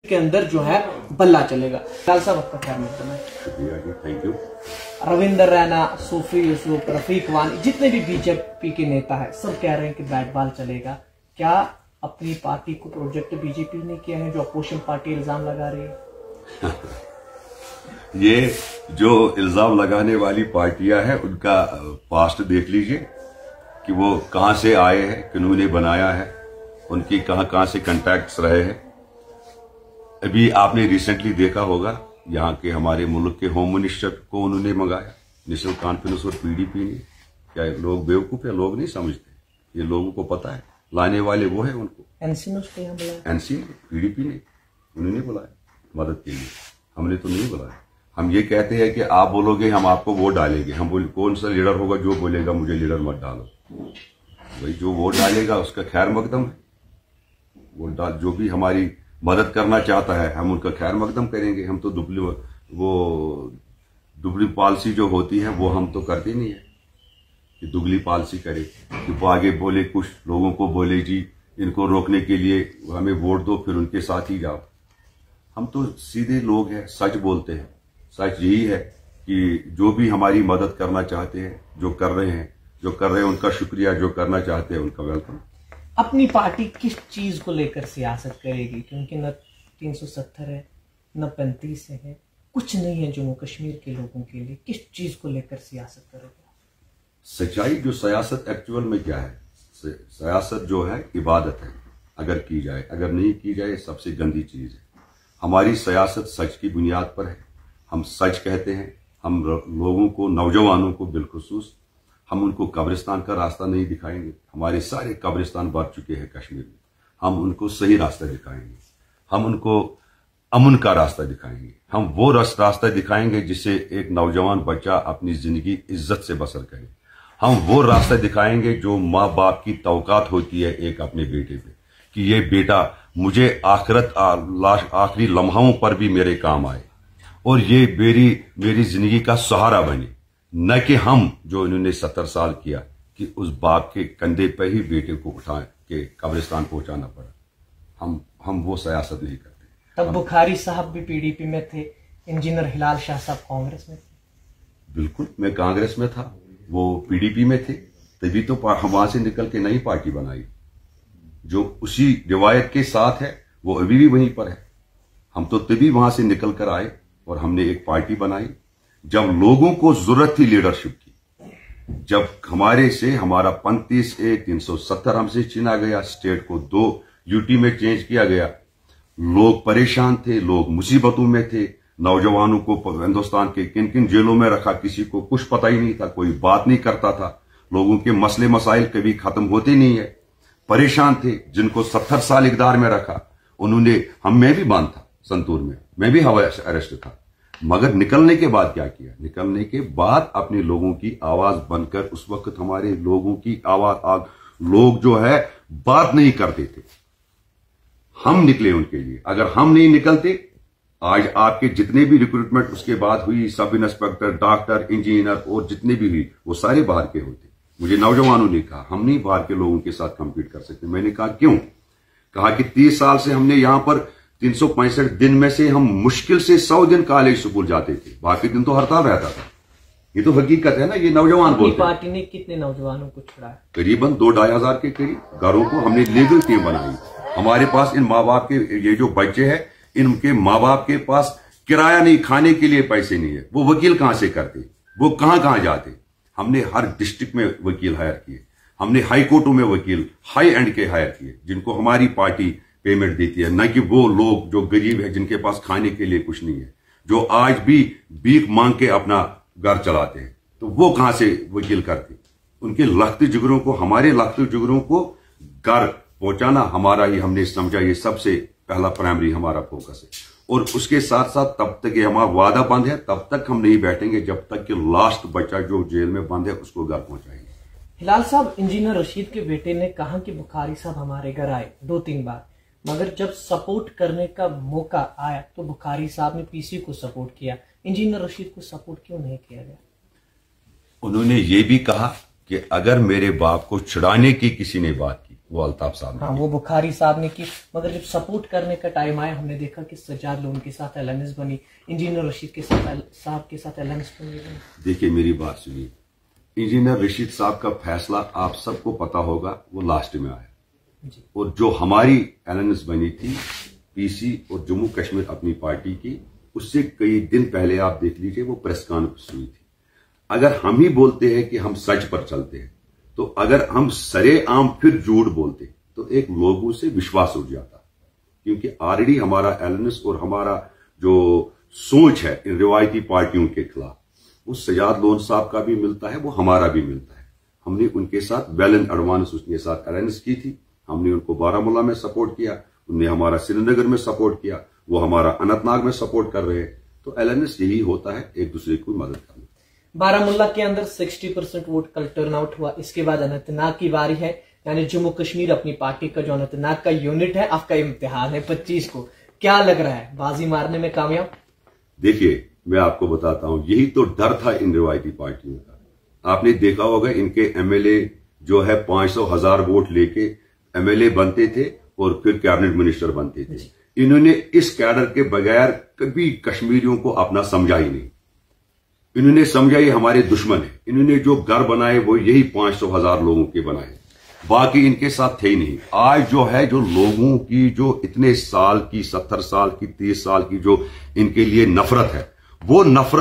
के अंदर जो है बल्ला चलेगा। लाल साहब आपका क्या मतलब है? Thank you. रविंदर रैना, सूफी यूसुफ, रफीक वानी, जितने भी बीजेपी के नेता है सब कह रहे हैं कि बैट बॉल चलेगा। क्या अपनी पार्टी को प्रोजेक्ट बीजेपी ने किया है जो अपोजिशन पार्टी इल्जाम लगा रही है? ये जो इल्जाम लगाने वाली पार्टियां हैं उनका पास्ट देख लीजिए कि वो कहां से आए हैं, किन्होंने बनाया है, उनकी कहां से कॉन्टैक्ट्स रहे हैं। अभी आपने रिसेंटली देखा होगा यहाँ के हमारे मुल्क के होम मिनिस्टर को उन्होंने मंगाया नेशनल कॉन्फ्रेंस और पीडीपी ने। क्या लोग बेवकूफ है? लोग नहीं समझते, ये लोगों को पता है। लाने वाले वो है, उनको एनसी ने, पीडीपी ने, उन्होंने बुलाया मदद के लिए, हमने तो नहीं बुलाया। हम ये कहते हैं कि आप बोलोगे हम आपको वोट डालेंगे। हम बोल कौन सा लीडर होगा जो बोलेगा मुझे लीडर मत डालो? वही जो वोट डालेगा उसका खैर मकदम है। वोट डाल जो भी हमारी मदद करना चाहता है हम उनका खैर मकदम करेंगे। हम तो दुबली पॉलिसी जो होती है वो हम तो करते नहीं है कि दुगली पॉलिसी करे कि वो आगे बोले कुछ लोगों को बोले जी इनको रोकने के लिए हमें वोट दो फिर उनके साथ ही जाओ। हम तो सीधे लोग हैं, सच बोलते हैं। सच यही है कि जो भी हमारी मदद करना चाहते हैं, जो कर रहे हैं उनका शुक्रिया, जो करना चाहते हैं उनका वेलकम। अपनी पार्टी किस चीज को लेकर सियासत करेगी? क्योंकि न 370 है, न 35 है, कुछ नहीं है जम्मू कश्मीर के लोगों के लिए। किस चीज को लेकर सियासत करेगा? सच्चाई जो सियासत एक्चुअल में क्या है, सियासत जो है इबादत है। अगर की जाए, अगर नहीं की जाए सबसे गंदी चीज है। हमारी सियासत सच की बुनियाद पर है। हम सच कहते हैं। हम लोगों को, नौजवानों को बिलखुसूस हम उनको कब्रिस्तान का रास्ता नहीं दिखाएंगे। हमारे सारे कब्रिस्तान बढ़ चुके हैं कश्मीर में। हम उनको सही रास्ता दिखाएंगे। हम उनको अमन का रास्ता दिखाएंगे। हम वो रास्ता दिखाएंगे जिससे एक नौजवान बच्चा अपनी जिंदगी इज्जत से बसर करे। हम वो रास्ता दिखाएंगे जो माँ बाप की तवकात होती है एक अपने बेटे पे कि ये बेटा मुझे आखिरी लम्हाओं पर भी मेरे काम आए और ये मेरी जिंदगी का सहारा बने। न कि हम जो इन्होंने 70 साल किया कि उस बाप के कंधे पर ही बेटे को उठा के कब्रिस्तान पहुंचाना पड़ा। हम वो सियासत नहीं करते। तब बुखारी साहब भी पीडीपी में थे, इंजीनियर हिलाल शाह साहब कांग्रेस में थे। बिल्कुल, मैं कांग्रेस में था, वो पीडीपी में थे। तभी तो हम वहां से निकल के नई पार्टी बनाई जो उसी रिवायत के साथ है, वो अभी भी वहीं पर है। हम तो तभी वहां से निकल कर आए और हमने एक पार्टी बनाई जब लोगों को जरूरत थी लीडरशिप की। जब हमारा 35A 370 हमसे छीना गया, स्टेट को 2 यूटी में चेंज किया गया। लोग परेशान थे, लोग मुसीबतों में थे। नौजवानों को हिंदुस्तान के किन किन जेलों में रखा किसी को कुछ पता ही नहीं था, कोई बात नहीं करता था। लोगों के मसले मसाइल कभी खत्म होते नहीं है। परेशान थे, जिनको 70 साल इकदार में रखा उन्होंने, मैं भी बांध था संतूर में, मैं भी हाउस अरेस्ट था। मगर निकलने के बाद क्या किया? निकलने के बाद अपने लोगों की आवाज बनकर, उस वक्त हमारे लोगों की आवाज, लोग जो है बात नहीं करते थे, हम निकले उनके लिए। अगर हम नहीं निकलते आज आपके जितने भी रिक्रूटमेंट उसके बाद हुई, सब इंस्पेक्टर, डॉक्टर, इंजीनियर और जितने भी हुई वो सारे बाहर के होते। मुझे नौजवानों ने कहा हम नहीं बाहर के लोगों के साथ कंपीट कर सकते। मैंने कहा क्यों? कहा कि 30 साल से हमने यहां पर 365 दिन में से हम मुश्किल से 100 दिन कॉलेज स्कूल जाते थे, बाकी दिन तो हड़ताल रहता था। ये तो हकीकत है ना, ये नौजवान बोलते हैं। पार्टी ने कितने नौजवानों को छुड़ाया? करीबन 2-2.5 के करीब घरों को हमने लीगल टीम बनाई। हमारे पास इन माँ बाप के, ये जो बच्चे हैं इनके माँ बाप के पास किराया नहीं, खाने के लिए पैसे नहीं है। वो वकील कहां से करते, वो कहां जाते? हमने हर डिस्ट्रिक्ट में वकील हायर किए। हमने हाई कोर्टों में वकील हाई एंड के हायर किए जिनको हमारी पार्टी पेमेंट देती है। न कि वो लोग जो गरीब है जिनके पास खाने के लिए कुछ नहीं है, जो आज भी भीख मांग के अपना घर चलाते हैं। तो वो कहां से वकील करते? उनके लखते जिगरों को, हमारे लखते जिगरों को घर पहुंचाना हमारा ही, हमने समझा ये सबसे पहला प्राइमरी हमारा फोकस है। और उसके साथ साथ तब तक ये हमारा वादा बंद है, तब तक हम नहीं बैठेंगे जब तक कि लास्ट बच्चा जो जेल में बंद है उसको घर पहुंचाएंगे। हिलाल साहब, इंजीनियर रशीद के बेटे ने कहा कि बुखारी साहब हमारे घर आए 2-3 बार, मगर जब सपोर्ट करने का मौका आया तो बुखारी साहब ने पीसी को सपोर्ट किया, इंजीनियर रशीद को सपोर्ट क्यों नहीं किया गया? उन्होंने ये भी कहा कि अगर मेरे बाप को छुड़ाने की किसी ने बात की, वो अल्ताफ साहब ने हाँ, वो बुखारी साहब ने की। मगर जब सपोर्ट करने का टाइम आया, हमने देखा कि सज्जाद लोन के साथ एलएनएस बनी, इंजीनियर रशीद के साहब के साथ एलएनएस बनी। देखिए मेरी बात सुनिए, इंजीनियर रशीद साहब का फैसला आप सबको पता होगा, वो लास्ट में आया जी। और जो हमारी एलएनएस बनी थी पीसी और जम्मू कश्मीर अपनी पार्टी की, उससे कई दिन पहले आप देख लीजिए वो प्रेस कॉन्फ्रेंस हुई थी। अगर हम ही बोलते हैं कि हम सच पर चलते हैं, तो अगर हम सरेआम फिर झूठ बोलते तो एक लोगों से विश्वास उठ जाता, क्योंकि ऑलरेडी हमारा एलएनएस और हमारा जो सोच है इन रिवायती पार्टियों के खिलाफ, वो सज्जाद लोन साहब का भी मिलता है, वो हमारा भी मिलता है। हमने उनके साथ वेल इन एडवांस उसके साथ एलएनएस की थी, हमने उनको बारामूला में सपोर्ट किया, उनने हमारा श्रीनगर में सपोर्ट किया, वो हमारा अनंतनाग में सपोर्ट कर रहे हैं। तो एलएनएस यही होता है, एक दूसरे की मदद करना। बारामूला के अंदर 60% वोट कल टर्नआउट हुआ। इसके बाद अनंतनाग की बारी है, यानी जम्मू कश्मीर अपनी पार्टी का जो अनंतनाग का यूनिट है, आपका इम्तिहान है 25 को। क्या लग रहा है, बाजी मारने में कामयाब? देखिए मैं आपको बताता हूं, यही तो डर था इन रिवायती पार्टियों का। आपने देखा होगा इनके एमएलए जो है 500,000 वोट लेके एमएलए बनते थे और फिर कैबिनेट मिनिस्टर बनते थे। इन्होंने इस कैडर के बगैर कभी कश्मीरियों को अपना समझा ही नहीं। इन्होंने समझा ये हमारे दुश्मन है। इन्होंने जो घर बनाए वो यही 500,000 लोगों के बनाए, बाकी इनके साथ थे ही नहीं। आज जो है, जो लोगों की जो इतने साल की 70 साल की 30 साल की जो इनके लिए नफरत है, वो नफरत